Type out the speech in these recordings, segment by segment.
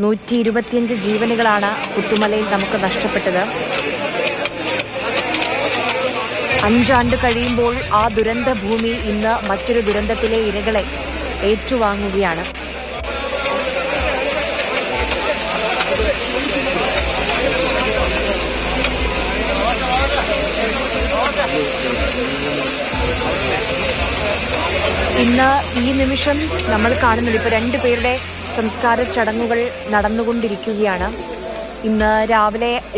125 ജീവനുകളാണ് പുത്തുമലയിൽ നമുക്ക് നഷ്ടപ്പെട്ടത്. 5 ആണ്ട് കഴിയുമ്പോൾ ആ ദുരന്ത ഭൂമി ഇന്ന് മറ്റൊരു ദുരന്തത്തിലെ ഇരകളെ ഏറ്റുവാങ്ങുകയാണ്. ഇന്ന് ഈ നിമിഷം നമ്മൾ കാണുന്നുണ്ട്, ഇപ്പോൾ 2 പേരുടെ സംസ്കാര ചടങ്ങുകൾ നടന്നുകൊണ്ടിരിക്കുകയാണ്. ഇന്ന്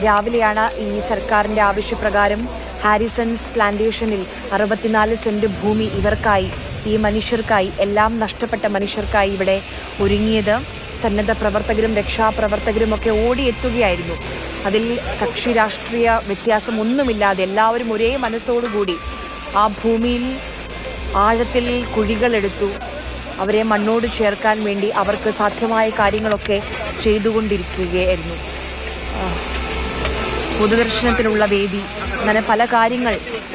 രാവിലെയാണ് ഈ സർക്കാരിൻ്റെ ആവശ്യപ്രകാരം ഹാരിസൺസ് പ്ലാന്റേഷനിൽ 64 സെൻറ്റ് ഭൂമി ഇവർക്കായി, ഈ മനുഷ്യർക്കായി, എല്ലാം നഷ്ടപ്പെട്ട മനുഷ്യർക്കായി ഇവിടെ ഒരുങ്ങിയത്. സന്നദ്ധ പ്രവർത്തകരും രക്ഷാപ്രവർത്തകരും ഒക്കെ ഓടിയെത്തുകയായിരുന്നു. അതിൽ കക്ഷി രാഷ്ട്രീയ വ്യത്യാസമൊന്നുമില്ലാതെ എല്ലാവരും ഒരേ മനസ്സോടുകൂടി ആ ഭൂമിയിൽ ആഴത്തിൽ കുഴികളെടുത്തു. അവരെ മണ്ണോട് ചേർക്കാൻ വേണ്ടി അവർക്ക് സാധ്യമായ കാര്യങ്ങളൊക്കെ ചെയ്തുകൊണ്ടിരിക്കുകയായിരുന്നു. പൊതുദർശനത്തിനുള്ള വേദി, അങ്ങനെ പല കാര്യങ്ങൾ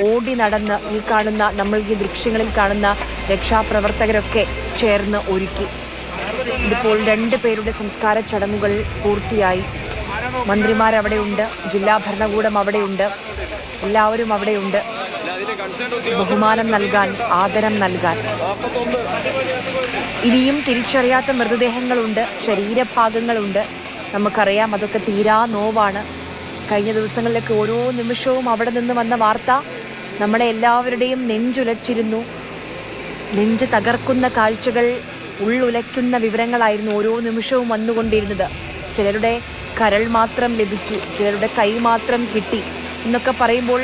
ഓടി നടന്ന് ഈ കാണുന്ന, നമ്മൾ ഈ ദൃശ്യങ്ങളിൽ കാണുന്ന രക്ഷാപ്രവർത്തകരൊക്കെ ചേർന്ന് ഒരുക്കി. ഇതിപ്പോൾ 2 പേരുടെ സംസ്കാര ചടങ്ങുകൾ പൂർത്തിയായി. മന്ത്രിമാരവിടെയുണ്ട്, ജില്ലാ ഭരണകൂടം അവിടെയുണ്ട്, എല്ലാവരും അവിടെയുണ്ട്. ബഹുമാനം നൽകാൻ, ആദരം നൽകാൻ. ഇനിയും തിരിച്ചറിയാത്ത മൃതദേഹങ്ങളുണ്ട്, ശരീരഭാഗങ്ങളുണ്ട്. നമുക്കറിയാം, അതൊക്കെ തീരാ നോവാണ്. കഴിഞ്ഞ ദിവസങ്ങളിലൊക്കെ ഓരോ നിമിഷവും അവിടെ നിന്ന് വന്ന വാർത്ത നമ്മളെ എല്ലാവരുടെയും നെഞ്ചുലച്ചിരുന്നു. നെഞ്ച് തകർക്കുന്ന കാഴ്ചകൾ, ഉള്ളുലയ്ക്കുന്ന വിവരങ്ങളായിരുന്നു ഓരോ നിമിഷവും വന്നുകൊണ്ടിരുന്നത്. ചിലരുടെ കരൾ മാത്രം ലഭിച്ചു, ചിലരുടെ കൈ മാത്രം കിട്ടി എന്നൊക്കെ പറയുമ്പോൾ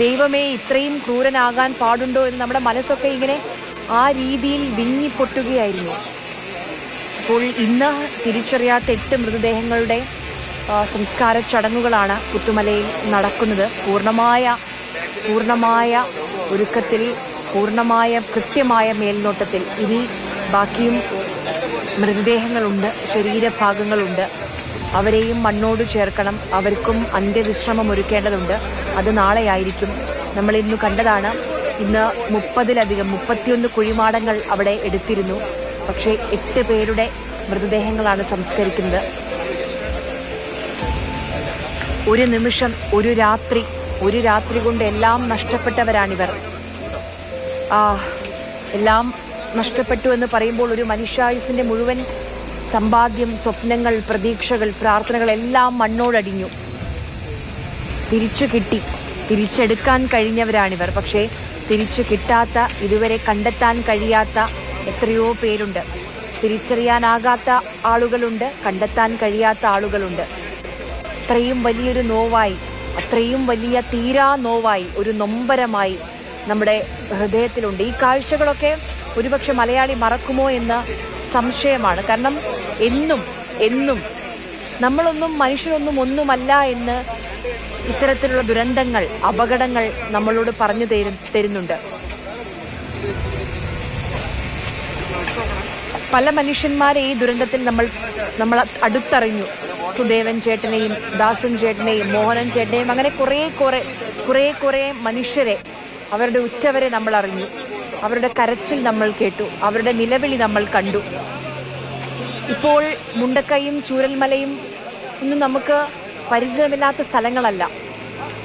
ദൈവമേ, ഇത്രയും ക്രൂരനാകാൻ പാടുണ്ടോ എന്ന് നമ്മുടെ മനസ്സൊക്കെ ഇങ്ങനെ ആ രീതിയിൽ വിങ്ങിപ്പൊട്ടുകയായിരുന്നു. അപ്പോൾ ഇന്ന് തിരിച്ചറിയാത്ത 8 മൃതദേഹങ്ങളുടെ സംസ്കാര ചടങ്ങുകളാണ് പുത്തുമലയിൽ നടക്കുന്നത്. പൂർണ്ണമായ ഒരുക്കത്തിൽ, പൂർണ്ണമായ കൃത്യമായ മേൽനോട്ടത്തിൽ. ഇനി ബാക്കിയും മൃതദേഹങ്ങളുണ്ട്, ശരീരഭാഗങ്ങളുണ്ട്. അവരെയും മണ്ണോട് ചേർക്കണം, അവർക്കും അന്ത്യവിശ്രമം ഒരുക്കേണ്ടതുണ്ട്. അത് നാളെയായിരിക്കും. നമ്മൾ ഇന്ന് കണ്ടതാണ്, ഇന്ന് 31 കുഴിമാടങ്ങൾ അവിടെ എടുത്തിരുന്നു. പക്ഷേ 8 പേരുടെ മൃതദേഹങ്ങളാണ് സംസ്കരിക്കുന്നത്. ഒരു നിമിഷം, ഒരു രാത്രി കൊണ്ട് എല്ലാം നഷ്ടപ്പെട്ടവരാണിവർ. എല്ലാം നഷ്ടപ്പെട്ടു എന്ന് പറയുമ്പോൾ ഒരു മനുഷ്യായുസിൻ്റെ മുഴുവൻ സമ്പാദ്യം, സ്വപ്നങ്ങൾ, പ്രതീക്ഷകൾ, പ്രാർത്ഥനകൾ എല്ലാം മണ്ണോടടിഞ്ഞു. തിരിച്ചു കിട്ടി, തിരിച്ചെടുക്കാൻ കഴിഞ്ഞവരാണിവർ. പക്ഷേ തിരിച്ചു കിട്ടാത്ത, ഇതുവരെ കണ്ടെത്താൻ കഴിയാത്ത എത്രയോ പേരുണ്ട്. തിരിച്ചറിയാനാകാത്ത ആളുകളുണ്ട്, കണ്ടെത്താൻ കഴിയാത്ത ആളുകളുണ്ട്. അത്രയും വലിയൊരു നോവായി, അത്രയും വലിയ തീരാ നോവായി, ഒരു നൊമ്പരമായി നമ്മുടെ ഹൃദയത്തിലുണ്ട്. ഈ കാഴ്ചകളൊക്കെ ഒരുപക്ഷെ മലയാളി മറക്കുമോ എന്ന് സംശയമാണ്. കാരണം എന്നും മനുഷ്യരൊന്നും ഒന്നുമല്ല എന്ന് ഇത്തരത്തിലുള്ള ദുരന്തങ്ങൾ, അപകടങ്ങൾ നമ്മളോട് പറഞ്ഞു തരുന്നുണ്ട്. പല മനുഷ്യന്മാരെ ഈ ദുരന്തത്തിൽ നമ്മൾ അടുത്തറിഞ്ഞു. സുദേവൻ ചേട്ടനെയും, ദാസൻ ചേട്ടനെയും, മോഹനൻ ചേട്ടനെയും, അങ്ങനെ കുറേ മനുഷ്യരെ, അവരുടെ ഉറ്റവരെ നമ്മൾ അറിഞ്ഞു. അവരുടെ കരച്ചിൽ നമ്മൾ കേട്ടു, അവരുടെ നിലവിളി നമ്മൾ കണ്ടു. ഇപ്പോൾ മുണ്ടക്കൈയും ചൂരൽമലയും ഒന്നും നമുക്ക് പരിചിതമില്ലാത്ത സ്ഥലങ്ങളല്ല.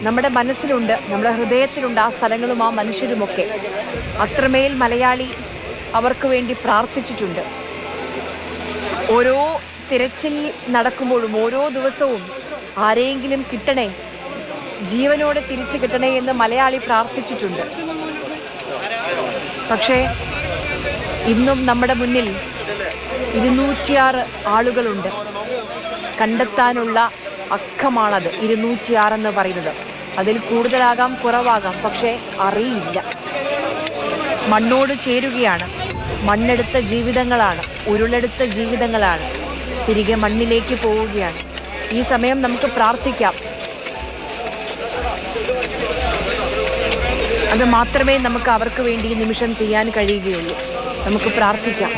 നമ്മുടെ മനസ്സിലുണ്ട്, നമ്മുടെ ഹൃദയത്തിലുണ്ട് ആ സ്ഥലങ്ങളും ആ മനുഷ്യരുമൊക്കെ. അത്രമേൽ മലയാളി അവർക്ക് വേണ്ടി പ്രാർത്ഥിച്ചിട്ടുണ്ട്. ഓരോ തിരച്ചിൽ നടക്കുമ്പോഴും, ഓരോ ദിവസവും ആരെയെങ്കിലും കിട്ടണേ, ജീവനോടെ തിരിച്ചു കിട്ടണേ എന്ന് മലയാളി പ്രാർത്ഥിച്ചിട്ടുണ്ട്. പക്ഷേ ഇന്നും നമ്മുടെ മുന്നിൽ 206 ആളുകളുണ്ട്. കണ്ടെത്താനുള്ള അക്കമാണത് 206 എന്ന് പറയുന്നത്. അതിൽ കൂടുതലാകാം, കുറവാകാം, പക്ഷേ അറിയില്ല. മണ്ണോട് ചേരുകയാണ്. മണ്ണെടുത്ത ജീവിതങ്ങളാണ്, ഉരുളെടുത്ത ജീവിതങ്ങളാണ്. തിരികെ മണ്ണിലേക്ക് പോവുകയാണ്. ഈ സമയം നമുക്ക് പ്രാർത്ഥിക്കാം. അത് മാത്രമേ നമുക്ക് അവർക്ക് വേണ്ടി ഈ നിമിഷം ചെയ്യാൻ കഴിയുകയുള്ളൂ. നമുക്ക് പ്രാർത്ഥിക്കാം.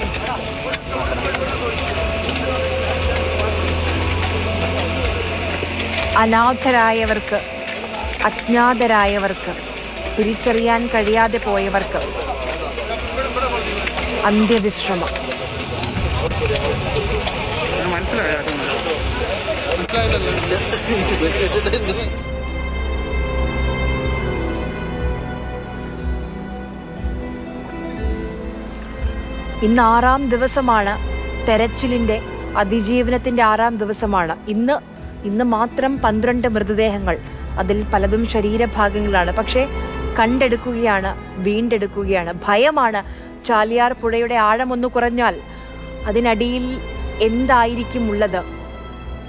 അനാഥരായവർക്ക്, അജ്ഞാതരായവർക്ക്, തിരിച്ചറിയാൻ കഴിയാതെ പോയവർക്ക് അന്ത്യവിശ്രമം. ഇന്ന് 6ാം ദിവസമാണ് തെരച്ചിലിന്റെ, അതിജീവനത്തിന്റെ 6ാം ദിവസമാണ്. ഇന്ന് മാത്രം 12 മൃതദേഹങ്ങൾ, അതിൽ പലതും ശരീരഭാഗങ്ങളാണ്. പക്ഷേ കണ്ടെടുക്കുകയാണ്, വീണ്ടെടുക്കുകയാണ്. ഭയമാണ്. ചാലിയാർ പുഴയുടെ ആഴമൊന്നു കുറഞ്ഞാൽ അതിനടിയിൽ എന്തായിരിക്കും ഉള്ളത്?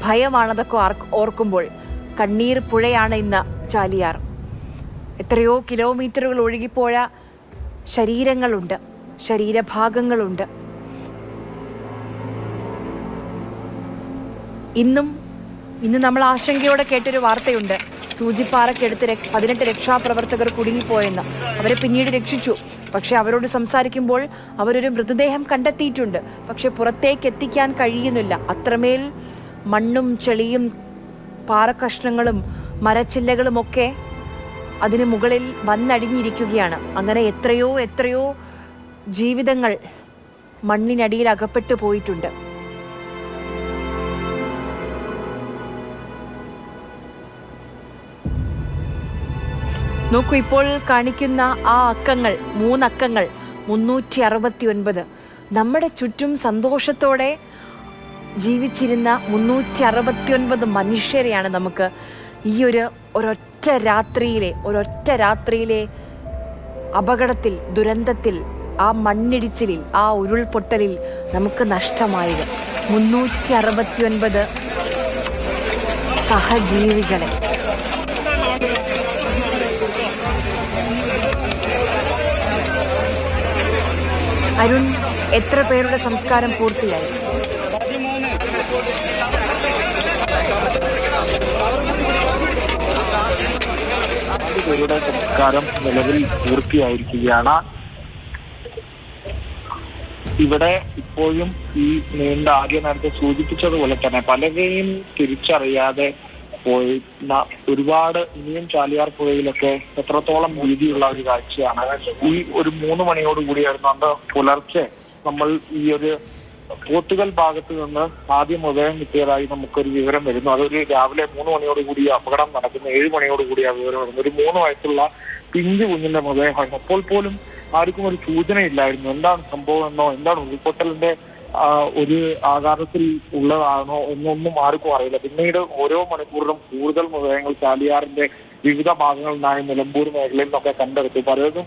ഭയമാണതൊക്കെ ഓർക്കുമ്പോൾ. കണ്ണീർ പുഴയാണ് ഇന്ന് ചാലിയാർ. എത്രയോ കിലോമീറ്ററുകൾ ഒഴുകിപ്പോയ ശരീരങ്ങളുണ്ട്, ശരീരഭാഗങ്ങളുണ്ട്. ഇന്ന് നമ്മൾ ആശങ്കയോടെ കേട്ടൊരു വാർത്തയുണ്ട്. സൂചിപ്പാറയ്ക്കടുത്ത് 18 രക്ഷാപ്രവർത്തകർ കുടുങ്ങിപ്പോയെന്ന്. അവരെ പിന്നീട് രക്ഷിച്ചു. പക്ഷെ അവരോട് സംസാരിക്കുമ്പോൾ അവരൊരു മൃതദേഹം കണ്ടെത്തിയിട്ടുണ്ട്. പക്ഷെ പുറത്തേക്ക് എത്തിക്കാൻ കഴിയുന്നില്ല. അത്രമേൽ മണ്ണും ചെളിയും പാറക്കഷ്ണങ്ങളും മരച്ചില്ലകളുമൊക്കെ അതിന് മുകളിൽ വന്നടിഞ്ഞിരിക്കുകയാണ്. അങ്ങനെ എത്രയോ ജീവിതങ്ങൾ മണ്ണിനടിയിൽ അകപ്പെട്ടു പോയിട്ടുണ്ട്. നോക്കൂ, ഇപ്പോൾ കാണിക്കുന്ന ആ അക്കങ്ങൾ, 3 അക്കങ്ങൾ, 369. നമ്മുടെ ചുറ്റും സന്തോഷത്തോടെ ജീവിച്ചിരുന്ന 369 മനുഷ്യരെയാണ് നമുക്ക് ഈ ഒരൊറ്റ രാത്രിയിലെ അപകടത്തിൽ, ദുരന്തത്തിൽ, ആ മണ്ണിടിച്ചിലിൽ, ആ ഉരുൾപൊട്ടലിൽ നമുക്ക് നഷ്ടമായത്. 369 സഹജീവികളെ. അരുൺ, എത്ര പേരുടെ സംസ്കാരം പൂർത്തിയായി? പേരുടെ സംസ്കാരം നിലവിൽ പൂർത്തിയായിരിക്കുകയാണ്. ഇവിടെ ഇപ്പോഴും ഈ നീണ്ട, ആദ്യം നേരത്തെ സൂചിപ്പിച്ചതുപോലെ തന്നെ പലരെയും തിരിച്ചറിയാതെ പോയിരുന്ന ഒരുപാട്, ഇനിയും ചാലിയാർ പുഴയിലൊക്കെ എത്രത്തോളം വീതിയുള്ള ഒരു കാഴ്ചയാണ്. ഈ ഒരു 3 മണിയോട് കൂടിയായിരുന്നു അന്ന് പുലർച്ചെ നമ്മൾ ഈ ഒരു പോത്തുകൽ ഭാഗത്ത് നിന്ന് ആദ്യം മൃതദേഹം കിട്ടിയതായി നമുക്കൊരു വിവരം വരുന്നു. അതൊരു രാവിലെ 3 മണിയോട് കൂടി അപകടം നടക്കുന്നു. 7 മണിയോട് കൂടി ആ വിവരം വരുന്നു. ഒരു 3 വയസ്സുള്ള പിഞ്ചു കുഞ്ഞിന്റെ മൃതദേഹമാണ്. അപ്പോൾ പോലും ആർക്കും ഒരു സൂചനയില്ലായിരുന്നു എന്താണ് സംഭവം എന്നോ, എന്താണ് ഉരുൾപൊട്ടലിന്റെ ഒരു ആഘാതത്തിൽ ഉള്ളതാണോ എന്നൊന്നും ആർക്കും അറിയില്ല. പിന്നീട് ഓരോ മണിക്കൂറിലും കൂടുതൽ മൃതദേഹങ്ങൾ ചാലിയാറിന്റെ വിവിധ ഭാഗങ്ങളിൽ നിന്നായി നിലമ്പൂർ മേഖലയിൽ നിന്നൊക്കെ കണ്ടെടുത്തു. പലതും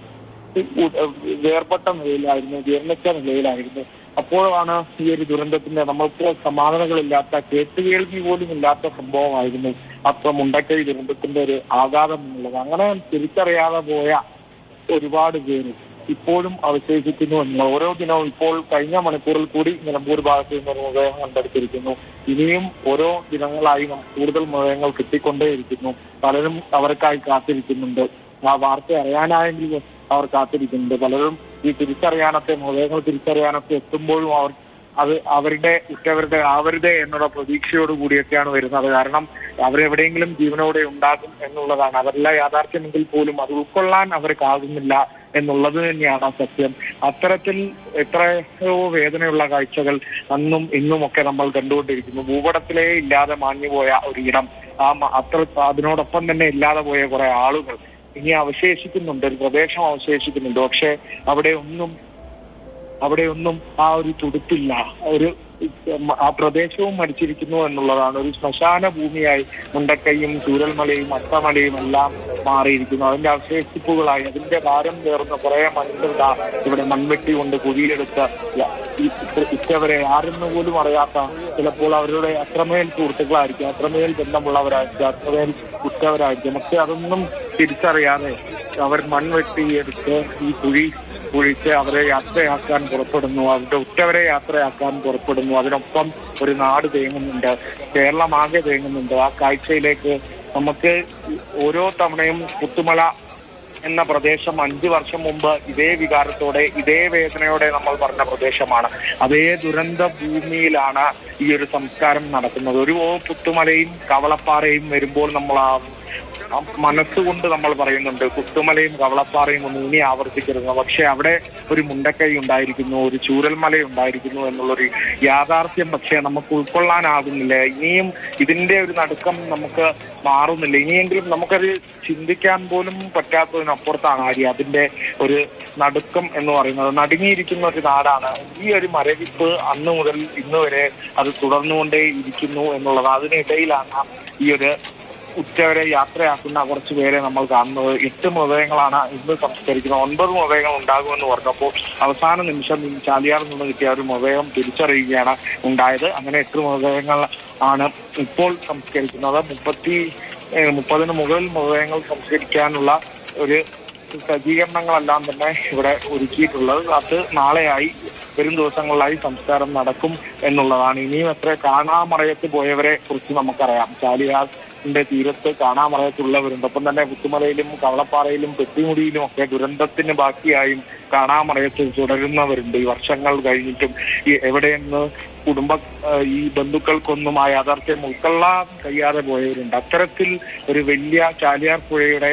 വേർപെട്ട നിലയിലായിരുന്നു, ജീർണിച്ച നിലയിലായിരുന്നു. അപ്പോഴാണ് ഈ ഒരു ദുരന്തത്തിന്റെ, നമ്മൾക്ക് സമാധാനങ്ങളില്ലാത്ത, കേട്ടുകേൾവി പോലും ഇല്ലാത്ത സംഭവമായിരുന്നു അത്ര മുണ്ടക്കൈ ദുരന്തത്തിന്റെ ഒരു ആഘാതം എന്നുള്ളത്. അങ്ങനെ തിരിച്ചറിയാതെ പോയ ഒരുപാട് പേര് ഇപ്പോഴും അവശേഷിക്കുന്നു എന്നുള്ള ഓരോ ദിനവും. ഇപ്പോൾ കഴിഞ്ഞ മണിക്കൂറിൽ കൂടി നിലമ്പൂർ ഭാഗത്ത് നിന്ന് മൃതദേഹം കണ്ടെടുത്തിരിക്കുന്നു. ഇനിയും ഓരോ ദിനങ്ങളായി കൂടുതൽ മൃതദേഹങ്ങൾ കിട്ടിക്കൊണ്ടേയിരിക്കുന്നു. പലരും അവർക്കായി കാത്തിരിക്കുന്നുണ്ട്. ആ വാർത്ത അറിയാനായെങ്കിലും അവർ കാത്തിരിക്കുന്നുണ്ട്. പലരും ഈ മൃതദേഹങ്ങൾ തിരിച്ചറിയാനൊക്കെ എത്തുമ്പോഴും അവരുടെ എന്നുള്ള പ്രതീക്ഷയോട് കൂടിയൊക്കെയാണ് വരുന്നത്. കാരണം അവരെവിടെയെങ്കിലും ജീവനോടെ ഉണ്ടാകും എന്നുള്ളതാണ് അവരെല്ലാം യാഥാർത്ഥ്യമെങ്കിൽ പോലും അത് ഉൾക്കൊള്ളാൻ അവർക്കാകുന്നില്ല എന്നുള്ളത് തന്നെയാണ് സത്യം. അത്തരത്തിൽ എത്രയോ വേദനയുള്ള കാഴ്ചകൾ അന്നും ഇന്നും ഒക്കെ നമ്മൾ കണ്ടുകൊണ്ടിരിക്കുന്നു. ഭൂപടത്തിലേ ഇല്ലാതെ മാഞ്ഞുപോയ ഒരിടം, അതിനോടൊപ്പം തന്നെ ഇല്ലാതെ പോയ കുറെ ആളുകൾ ഇനി അവശേഷിക്കുന്നുണ്ട്, ഒരു പ്രദേശം അവശേഷിക്കുന്നുണ്ട്. പക്ഷെ അവിടെയൊന്നും ആ ഒരു തുടുപ്പില്ല. ആ പ്രദേശവും മരിച്ചിരിക്കുന്നു എന്നുള്ളതാണ്. ഒരു ശ്മശാന ഭൂമിയായി മുണ്ടക്കൈയും ചൂരൽമലയും അട്ടമലയും എല്ലാം മാറിയിരിക്കുന്നു. അതിന്റെ അവശേഷിപ്പുകളായി അതിന്റെ ഭാരം ചേർന്ന് കുറെ മനുഷ്യരുടെ ഇവിടെ മൺവെട്ടി കൊണ്ട് കുഴിയെടുത്ത് ഇറ്റവരെ ആരെന്ന് പോലും അറിയാത്ത, ചിലപ്പോൾ അവരുടെ അത്രമേൽ സുഹൃത്തുക്കളായിരിക്കും, അത്രമേൽ ബന്ധമുള്ളവരായിരിക്കും, അത്രമേൽ ഉറ്റവരായിരിക്കും. പക്ഷെ അതൊന്നും തിരിച്ചറിയാതെ അവർ മൺവെട്ടിയെടുത്ത് ഈ കുഴിച്ച് അവരെ യാത്രയാക്കാൻ പുറപ്പെടുന്നു, അവരുടെ ഉറ്റവരെ യാത്രയാക്കാൻ പുറപ്പെടുന്നു. അതിനൊപ്പം ഒരു നാട് തേങ്ങുന്നുണ്ട്, കേരളമാകെ തേങ്ങുന്നുണ്ട്. ആ കാഴ്ചയിലേക്ക് നമുക്ക് ഓരോ തവണയും പുത്തുമല എന്ന പ്രദേശം 5 വർഷം മുമ്പ് ഇതേ വികാരത്തോടെ, ഇതേ വേദനയോടെ നമ്മൾ പറഞ്ഞ പ്രദേശമാണ്. അതേ ദുരന്ത ഭൂമിയിലാണ് ഈ ഒരു സംസ്കാരം നടക്കുന്നത്. ഒരു പുത്തുമലയും കവളപ്പാറയും വരുമ്പോൾ നമ്മൾ മനസ്സുകൊണ്ട് നമ്മൾ പറയുന്നുണ്ട് പുത്തുമലയും കവളപ്പാറയും ഒന്നും ഇനി ആവർത്തിക്കരുത്. പക്ഷെ അവിടെ ഒരു മുണ്ടക്കൈ ഉണ്ടായിരിക്കുന്നു, ഒരു ചൂരൽമല ഉണ്ടായിരിക്കുന്നു എന്നുള്ളൊരു യാഥാർത്ഥ്യം പക്ഷെ നമുക്ക് ഉൾക്കൊള്ളാനാകുന്നില്ല. ഇനിയും ഇതിന്റെ ഒരു നടുക്കം നമുക്ക് മാറുന്നില്ല. ഇനിയെങ്കിലും നമുക്കത് ചിന്തിക്കാൻ പോലും പറ്റാത്തതിനപ്പുറത്താണ് അതിന്റെ ഒരു നടുക്കം എന്ന് പറയുന്നത്. നടുങ്ങിയിരിക്കുന്ന ഒരു നാടാണ്. ഈ ഒരു മരവിപ്പ് അന്ന് മുതൽ ഇന്ന് വരെ അത് തുടർന്നുകൊണ്ടേ ഇരിക്കുന്നു എന്നുള്ളത്. അതിനിടയിലാണ് ഈ ഒരു ഉച്ചവരെ യാത്രയാക്കുന്ന കുറച്ചു പേരെ നമ്മൾ കാണുന്നത്. 8 മൃതദേഹങ്ങളാണ് ഇന്ന് സംസ്കരിക്കുന്നത്. 9 മൃതദേഹങ്ങൾ ഉണ്ടാകുമെന്ന് പറഞ്ഞപ്പോൾ അവസാന നിമിഷം ചാലിയാറിൽ നിന്ന് കിട്ടിയ ഒരു മൃതദേഹം തിരിച്ചറിയുകയാണ് ഉണ്ടായത്. അങ്ങനെ 8 മൃതദേഹങ്ങൾ ആണ് ഇപ്പോൾ സംസ്കരിക്കുന്നത്. 30 മുകളിൽ മൃതദേഹങ്ങൾ സംസ്കരിക്കാനുള്ള ഒരു സജ്ജീകരണങ്ങളെല്ലാം തന്നെ ഇവിടെ ഒരുക്കിയിട്ടുള്ളത്. അത് നാളെയായി വരും ദിവസങ്ങളിലായി സംസ്കാരം നടക്കും എന്നുള്ളതാണ്. ഇനിയും എത്ര കാണാമറയത്ത് പോയവരെ കുറിച്ച് നമുക്കറിയാം. ചാലിയാറിന്റെ തീരത്ത് കാണാമറയത്തുള്ളവരുണ്ട്. ഒപ്പം തന്നെ പുത്തുമലയിലും കവളപ്പാറയിലും പെട്ടിമുടിയിലും ഒക്കെ ദുരന്തത്തിന് ബാക്കിയായും കാണാമറയത്ത് തുടരുന്നവരുണ്ട്. ഈ വർഷങ്ങൾ കഴിഞ്ഞിട്ടും ഈ എവിടെയെന്ന് ഈ ബന്ധുക്കൾക്കൊന്നും ആ യാഥാർത്ഥ്യം ഉൾക്കൊള്ളാൻ കഴിയാതെ പോയവരുണ്ട്. അത്തരത്തിൽ ഒരു വലിയ ചാലിയാർ പുഴയുടെ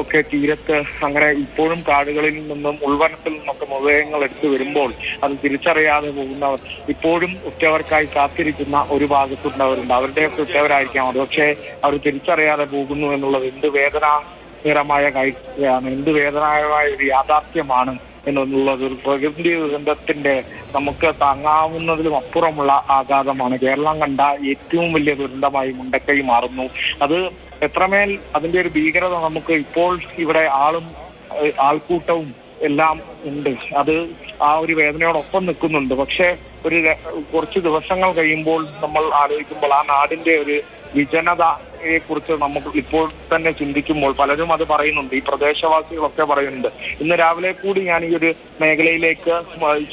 ഒക്കെ തീരത്ത് അങ്ങനെ ഇപ്പോഴും കാടുകളിൽ നിന്നും ഉൾവനത്തിൽ നിന്നൊക്കെ മൃതദേഹങ്ങൾ എടുത്തു വരുമ്പോൾ അത് തിരിച്ചറിയാതെ പോകുന്നവർ, ഇപ്പോഴും ഉറ്റവർക്കായി കാത്തിരിക്കുന്ന ഒരു ഭാഗത്തുള്ളവരുണ്ട്. അവരുടെയൊക്കെ ഉറ്റവരായിരിക്കാം അത്, പക്ഷേ അവർ തിരിച്ചറിയാതെ പോകുന്നു എന്നുള്ളത് എന്ത് വേദനാകരമായ കാഴ്ചയാണ്, എന്ത് വേദനാകരമായ ഒരു യാഥാർത്ഥ്യമാണ് എന്നുള്ളത്. ഒരു പ്രകൃതി ദുരന്തത്തിന്റെ നമുക്ക് താങ്ങാവുന്നതിലും അപ്പുറമുള്ള ആഘാതമാണ്. കേരളം കണ്ട ഏറ്റവും വലിയ ദുരന്തമായി മുണ്ടക്കൈ മാറുന്നു. അത് എത്രമേൽ അതിന്റെ ഒരു ഭീകരത നമുക്ക് ഇപ്പോൾ ഇവിടെ ആൾക്കൂട്ടവും എല്ലാം ഉണ്ട്. അത് ആ ഒരു വേദനയോടൊപ്പം നിൽക്കുന്നുണ്ട്. പക്ഷെ കുറച്ച് ദിവസങ്ങൾ കഴിയുമ്പോൾ നമ്മൾ ആലോചിക്കുമ്പോൾ ആ നാടിന്റെ ഒരു വിജനതയെ കുറിച്ച് നമുക്ക് ഇപ്പോൾ തന്നെ ചിന്തിക്കുമ്പോൾ പലരും അത് പറയുന്നുണ്ട്. ഈ പ്രദേശവാസികളൊക്കെ പറയുന്നുണ്ട്. ഇന്ന് രാവിലെ കൂടി ഞാൻ ഈ ഒരു മേഖലയിലേക്ക്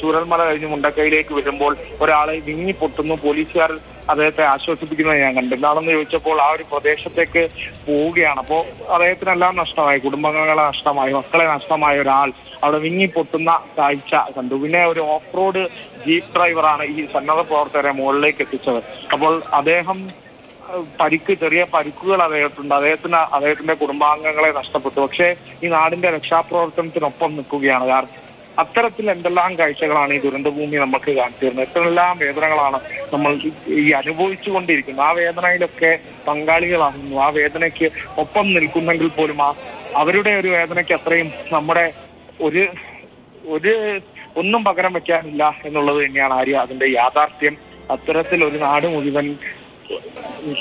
ചൂരൽമല കഴിഞ്ഞ് മുണ്ടക്കൈയിലേക്ക് വരുമ്പോൾ ഒരാളെ വിങ്ങി പൊട്ടുന്നു. പോലീസുകാർ അദ്ദേഹത്തെ ആശ്വസിപ്പിക്കുന്നത് ഞാൻ കണ്ടു. എന്താണെന്ന് ചോദിച്ചപ്പോൾ ആ ഒരു പ്രദേശത്തേക്ക് പോവുകയാണ്. അപ്പോൾ അദ്ദേഹത്തിനെല്ലാം നഷ്ടമായി, കുടുംബാംഗങ്ങളെ നഷ്ടമായി, മക്കളെ നഷ്ടമായ ഒരാൾ അവിടെ വിങ്ങി പൊട്ടുന്ന കാഴ്ച കണ്ടു. പിന്നെ ഒരു ഓഫ് റോഡ് ജീപ്പ് ഡ്രൈവറാണ് ഈ സന്നദ്ധ പ്രവർത്തകരെ മുകളിലേക്ക് എത്തിച്ചത്. അപ്പോൾ അദ്ദേഹം ചെറിയ പരിക്കുകൾ അദ്ദേഹത്തുണ്ട്. അദ്ദേഹത്തിന്റെ കുടുംബാംഗങ്ങളെ നഷ്ടപ്പെട്ടു. പക്ഷേ ഈ നാടിന്റെ രക്ഷാപ്രവർത്തനത്തിനൊപ്പം നിൽക്കുകയാണ്. കാരണം അത്തരത്തിൽ എന്തെല്ലാം കാഴ്ചകളാണ് ഈ ദുരന്തഭൂമി നമുക്ക് കാണിച്ചു തരുന്നത്. എത്രയെല്ലാം വേദനകളാണ് നമ്മൾ ഈ അനുഭവിച്ചു കൊണ്ടിരിക്കുന്നത്. ആ വേദനയിലൊക്കെ പങ്കാളികളാകുന്നു. ആ വേദനയ്ക്ക് ഒപ്പം നിൽക്കുന്നെങ്കിൽ പോലും അവരുടെ ഒരു വേദനയ്ക്ക് അത്രയും നമ്മുടെ ഒന്നും പകരം വെക്കാനില്ല എന്നുള്ളത് തന്നെയാണ് അതിന്റെ യാഥാർത്ഥ്യം. അത്തരത്തിൽ ഒരു നാട് മുഴുവൻ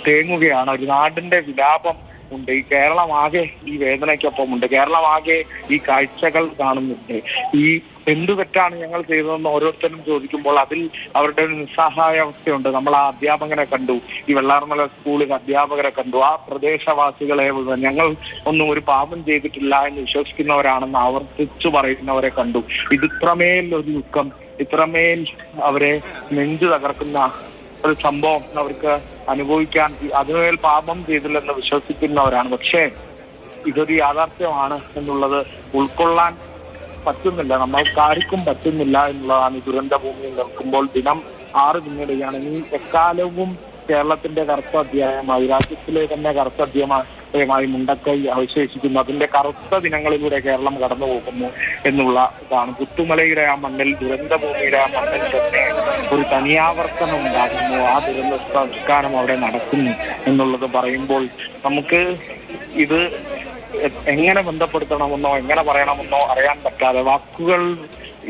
തേങ്ങുകയാണ്. ഒരു നാടിന്റെ വിലാപം ഉണ്ട്. ഈ കേരളമാകെ ഈ വേദനയ്ക്കൊപ്പം ഉണ്ട്. കേരളമാകെ ഈ കാഴ്ചകൾ കാണുന്നുണ്ട്. ഈ എന്തു തെറ്റാണ് ഞങ്ങൾ ചെയ്തതെന്ന് ഓരോരുത്തരും ചോദിക്കുമ്പോൾ അതിൽ അവരുടെ ഒരു നിസ്സഹായാവസ്ഥയുണ്ട്. നമ്മൾ ആ അധ്യാപകനെ കണ്ടു, ഈ വെള്ളാർമല സ്കൂളിൽ അധ്യാപകരെ കണ്ടു, ആ പ്രദേശവാസികളെ ഞങ്ങൾ ഒന്നും ഒരു പാപം ചെയ്തിട്ടില്ല എന്ന് വിശ്വസിക്കുന്നവരാണെന്ന് ആവർത്തിച്ചു പറയുന്നവരെ കണ്ടു. ഇത്രമേൽ ഒരു ദുഃഖം, ഇത്രമേൽ അവരെ നെഞ്ചു തകർക്കുന്ന ഒരു സംഭവം അവർക്ക് അനുഭവിക്കാൻ, അതിനുമേൽ പാപം ചെയ്തില്ലെന്ന് വിശ്വസിക്കുന്നവരാണ്. പക്ഷേ ഇതൊരു യാഥാർത്ഥ്യമാണ് എന്നുള്ളത് ഉൾക്കൊള്ളാൻ പറ്റുന്നില്ല. നമ്മൾക്കാർക്കും പറ്റുന്നില്ല എന്നുള്ളതാണ്. ദുരന്ത ഭൂമിയിൽ നിൽക്കുമ്പോൾ ദിനം 6 പിന്നിടുകയാണ്. ഈ എക്കാലവും കേരളത്തിന്റെ കറുത്ത അധ്യായമായി, രാജ്യത്തിലെ തന്നെ കറുത്ത അധ്യായമായി മുണ്ടക്കൈ അവശേഷിക്കുന്നു. അതിന്റെ കറുത്ത ദിനങ്ങളിലൂടെ കേരളം കടന്നു പോകുന്നു എന്നുള്ള ഇതാണ്. പുത്തുമലയുടെ ആ മണ്ണിൽ, ദുരന്തഭൂമിയുടെ ആ മണ്ണിൽ തന്നെ ഒരു തനിയാവർത്തനം ഉണ്ടാകുന്നു. ആ ദുരന്ത സംസ്കാരം അവിടെ നടക്കുന്നു എന്നുള്ളത് പറയുമ്പോൾ നമുക്ക് ഇത് എങ്ങനെ ബന്ധപ്പെടുത്തണമെന്നോ എങ്ങനെ പറയണമെന്നോ അറിയാൻ പറ്റാതെ വാക്കുകൾ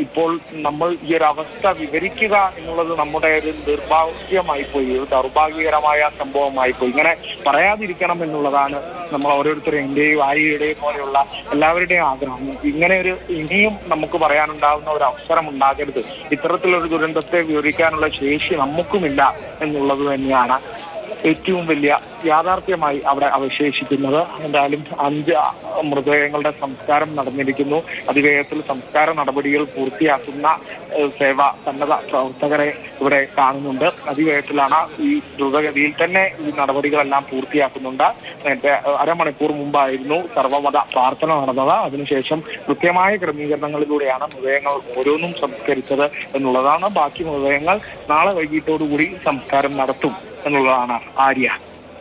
ഇപ്പോൾ നമ്മൾ ഈ ഒരു അവസ്ഥ വിവരിക്കുക എന്നുള്ളത് നമ്മുടെ ഒരു നിർഭാഗ്യമായി പോയി, ഒരു ദൗർഭാഗ്യകരമായ സംഭവമായി പോയി. ഇങ്ങനെ പറയാതിരിക്കണം എന്നുള്ളതാണ് നമ്മൾ ഓരോരുത്തരും, എന്റെയും ആയിയുടെയും പോലെയുള്ള എല്ലാവരുടെയും ആഗ്രഹം. ഇങ്ങനെ ഒരു ഇനിയും നമുക്ക് പറയാനുണ്ടാകുന്ന ഒരു അവസരം ഉണ്ടാകരുത്. ഇത്തരത്തിലൊരു ദുരന്തത്തെ വിവരിക്കാനുള്ള ശേഷി നമുക്കുമില്ല എന്നുള്ളത് തന്നെയാണ് ഏറ്റവും വലിയ യാഥാർത്ഥ്യമായി അവിടെ അവശേഷിക്കുന്നത്. എന്തായാലും 5 മൃതദേഹങ്ങളുടെ സംസ്കാരം നടന്നിരിക്കുന്നു. അതിവേഗത്തിൽ സംസ്കാര നടപടികൾ പൂർത്തിയാക്കുന്ന സന്നദ്ധ പ്രവർത്തകരെ ഇവിടെ കാണുന്നുണ്ട്. അതിവേഗത്തിലാണ് ഈ ദ്രുതഗതിയിൽ തന്നെ ഈ നടപടികളെല്ലാം പൂർത്തിയാക്കുന്നുണ്ട്. നേരത്തെ അരമണിക്കൂർ മുമ്പായിരുന്നു സർവ്വമത പ്രാർത്ഥന നടന്നത്. അതിനുശേഷം കൃത്യമായ ക്രമീകരണങ്ങളിലൂടെയാണ് മൃതദേഹങ്ങൾ ഓരോന്നും സംസ്കരിച്ചത് എന്നുള്ളതാണ്. ബാക്കി മൃതദേഹങ്ങൾ നാളെ വൈകിട്ടോടുകൂടി സംസ്കാരം നടത്തും എന്നുള്ളതാണ് ആര്യ.